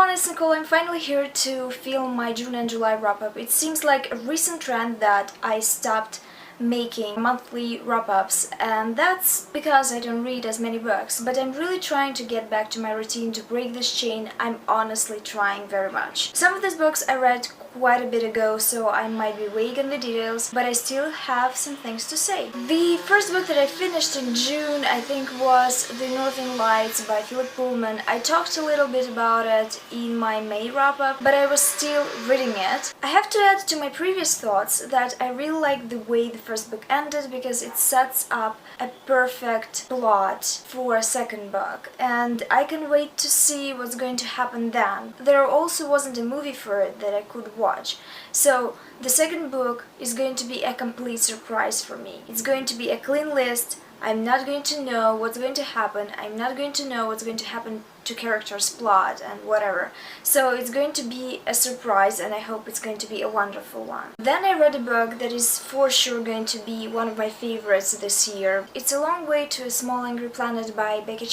everyone, it's Nicole. I'm finally here to film my June and July wrap-up. It seems like a recent trend that I stopped making monthly wrap-ups, and that's because I don't read as many books, but I'm really trying to get back to my routine to break this chain. I'm honestly trying very much. Some of these books I read quite a bit ago, so I might be vague on the details, but I still have some things to say. The first book that I finished in June, I think, was The Northern Lights by Pullman. I talked a little bit about it in my May wrap-up, but I was still reading it. I have to add to my previous thoughts that I really like the way the first book ended because it sets up a perfect plot for a second book, and I can wait to see what's going to happen then. There also wasn't a movie for it that I could watch, so the second book is going to be a complete surprise for me. It's going to be a clean list. I'm not going to know what's going to happen. I'm not going to know what's going to happen to characters' plot and whatever. So it's going to be a surprise, and I hope it's going to be a wonderful one. Then I read a book that is for sure going to be one of my favorites this year. It's A Long Way to a Small Angry Planet by Becky.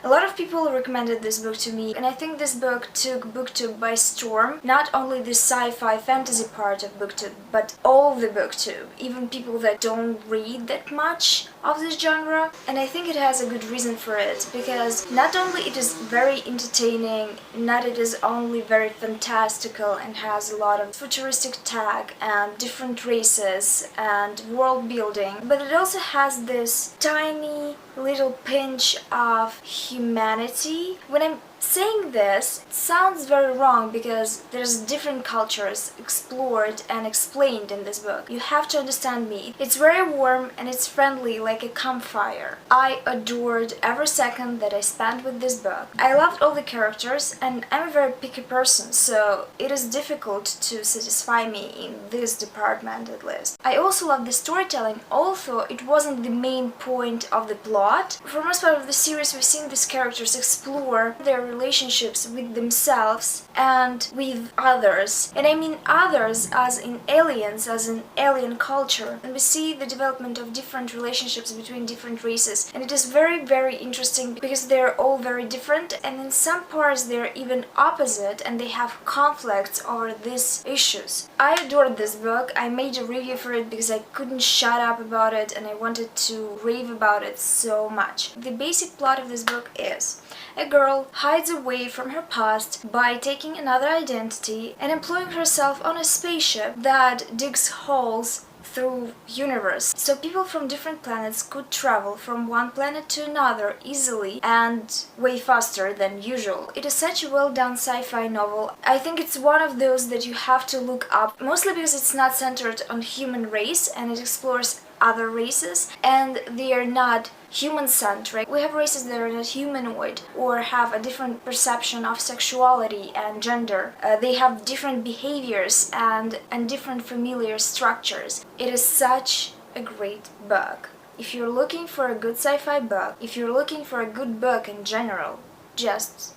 A lot of people recommended this book to me, and I think this book took BookTube by storm. Not only the sci-fi fantasy part of BookTube, but all the BookTube, even people that don't read that much of this genre. And I think it has a good reason for it, because not only it is very entertaining, not it is only very fantastical and has a lot of futuristic tech and different races and world building, but it also has this tiny little pinch of humanity. When I'm saying this, it sounds very wrong because there's different cultures explored and explained in this book. You have to understand me. It's very warm and it's friendly, like a campfire. I adored every second that I spent with this book. I loved all the characters, and I'm a very picky person, so it is difficult to satisfy me in this department at least. I also love the storytelling, although it wasn't the main point of the plot. For the most part of the series, we've seen these characters explore their relationships with themselves and with others. And I mean others as in aliens, as in alien culture. And we see the development of different relationships between different races. And it is very, very interesting because they're all very different, and in some parts they're even opposite, and they have conflicts over these issues. I adored this book. I made a review for it because I couldn't shut up about it, and I wanted to rave about it so much. The basic plot of this book is: a girl hides away from her past by taking another identity and employing herself on a spaceship that digs holes through universe, so people from different planets could travel from one planet to another easily and way faster than usual. It is such a well-done sci-fi novel. I think it's one of those that you have to look up, mostly because it's not centered on human race and it explores other races, and they are not human-centric. We have races that are not humanoid or have a different perception of sexuality and gender. They have different behaviors and different familiar structures. It is such a great book. If you're looking for a good sci-fi book, if you're looking for a good book in general, just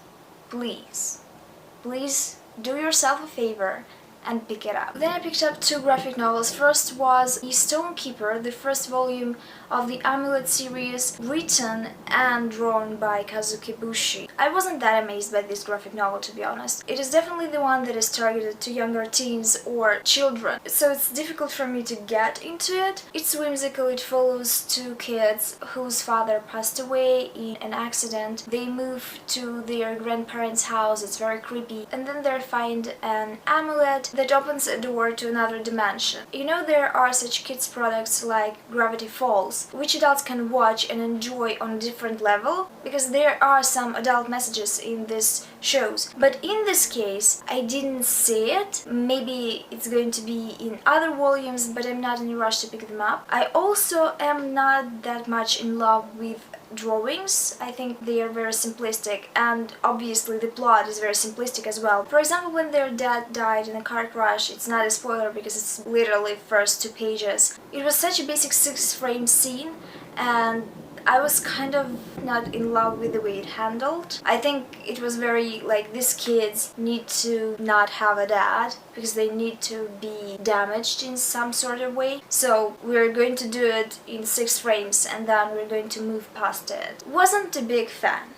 please do yourself a favor and pick it up. Then I picked up two graphic novels. First was The Stonekeeper, the first volume of the Amulet series, written and drawn by Kazu Kibuishi. I wasn't that amazed by this graphic novel, to be honest. It is definitely the one that is targeted to younger teens or children, so it's difficult for me to get into it. It's whimsical. It follows two kids whose father passed away in an accident. They move to their grandparents' house. It's very creepy, and then they find an amulet that opens a door to another dimension. You know, there are such kids products like Gravity Falls, which adults can watch and enjoy on a different level, because there are some adult messages in these shows. But in this case, I didn't see it. Maybe it's going to be in other volumes, but I'm not in a rush to pick them up. I also am not that much in love with drawings. I think they are very simplistic, and obviously the plot is very simplistic as well. For example, when their dad died in a car crash, it's not a spoiler because it's literally first 2 pages. It was such a basic 6-frame scene, and I was kind of not in love with the way it handled. I think it was very like, these kids need to not have a dad because they need to be damaged in some sort of way. So we're going to do it in 6 frames and then we're going to move past it. Wasn't a big fan.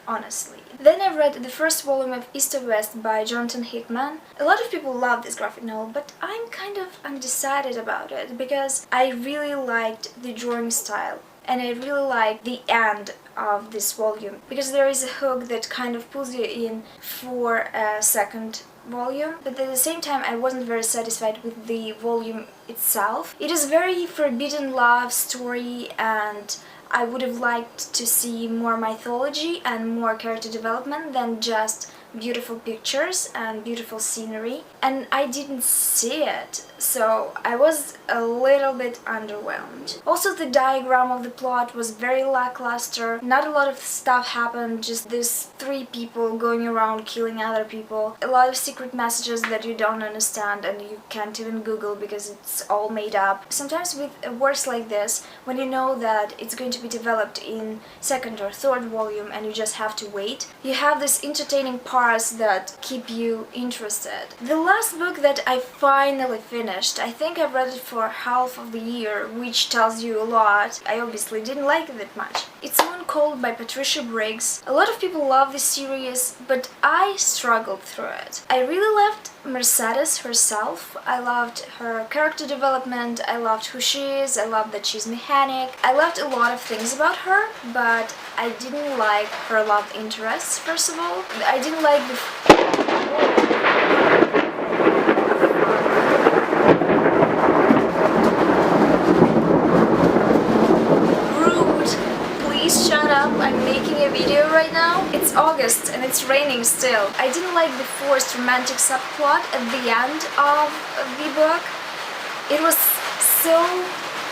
honestly. Then I read the first volume of East to West by Jonathan Hickman. A lot of people love this graphic novel, but I'm kind of undecided about it because I really liked the drawing style and I really liked the end of this volume because there is a hook that kind of pulls you in for a second volume, but at the same time I wasn't very satisfied with the volume itself. It is a very forbidden love story and I would have liked to see more mythology and more character development than just beautiful pictures and beautiful scenery, and I didn't see it, so I was a little bit underwhelmed. Also, the diagram of the plot was very lackluster, not a lot of stuff happened, just these three people going around killing other people, a lot of secret messages that you don't understand and you can't even Google because it's all made up. Sometimes with works like this, when you know that it's going to be developed in second or third volume and you just have to wait, you have this entertaining parts that keep you interested. The last book that I finally finished, I think I read it for half of the year, which tells you a lot. I obviously didn't like it that much. It's Moon Cold by Patricia Briggs. A lot of people love this series, but I struggled through it. I really loved Mercedes herself. I loved her character development, I loved who she is, I loved that she's mechanic. I loved a lot of things about her, but I didn't like her love interests, first of all. I didn't like the... Please shut up, I'm making a video right now. It's August and it's raining still. I didn't like the forced romantic subplot at the end of the book. It was so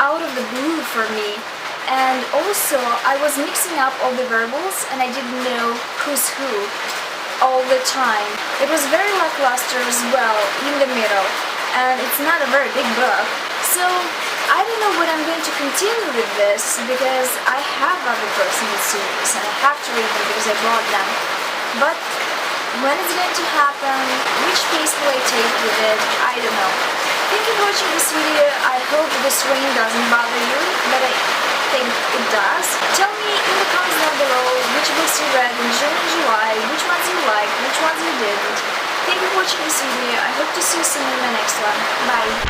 out of the blue for me. And also, I was mixing up all the variables and I didn't know who's who all the time. It was very lackluster as well, in the middle. And it's not a very big book. So, I don't know when I'm going to continue with this because I have other books in the series and I have to read them because I bought them. But when it's going to happen, which pace will I take with it, I don't know. Thank you for watching this video. I hope this rain doesn't bother you, but I think it does. Tell me in the comments down below which books you read in June and July, which ones you liked, which ones you didn't. Thank you for watching this video. I hope to see you soon in the next one. Bye!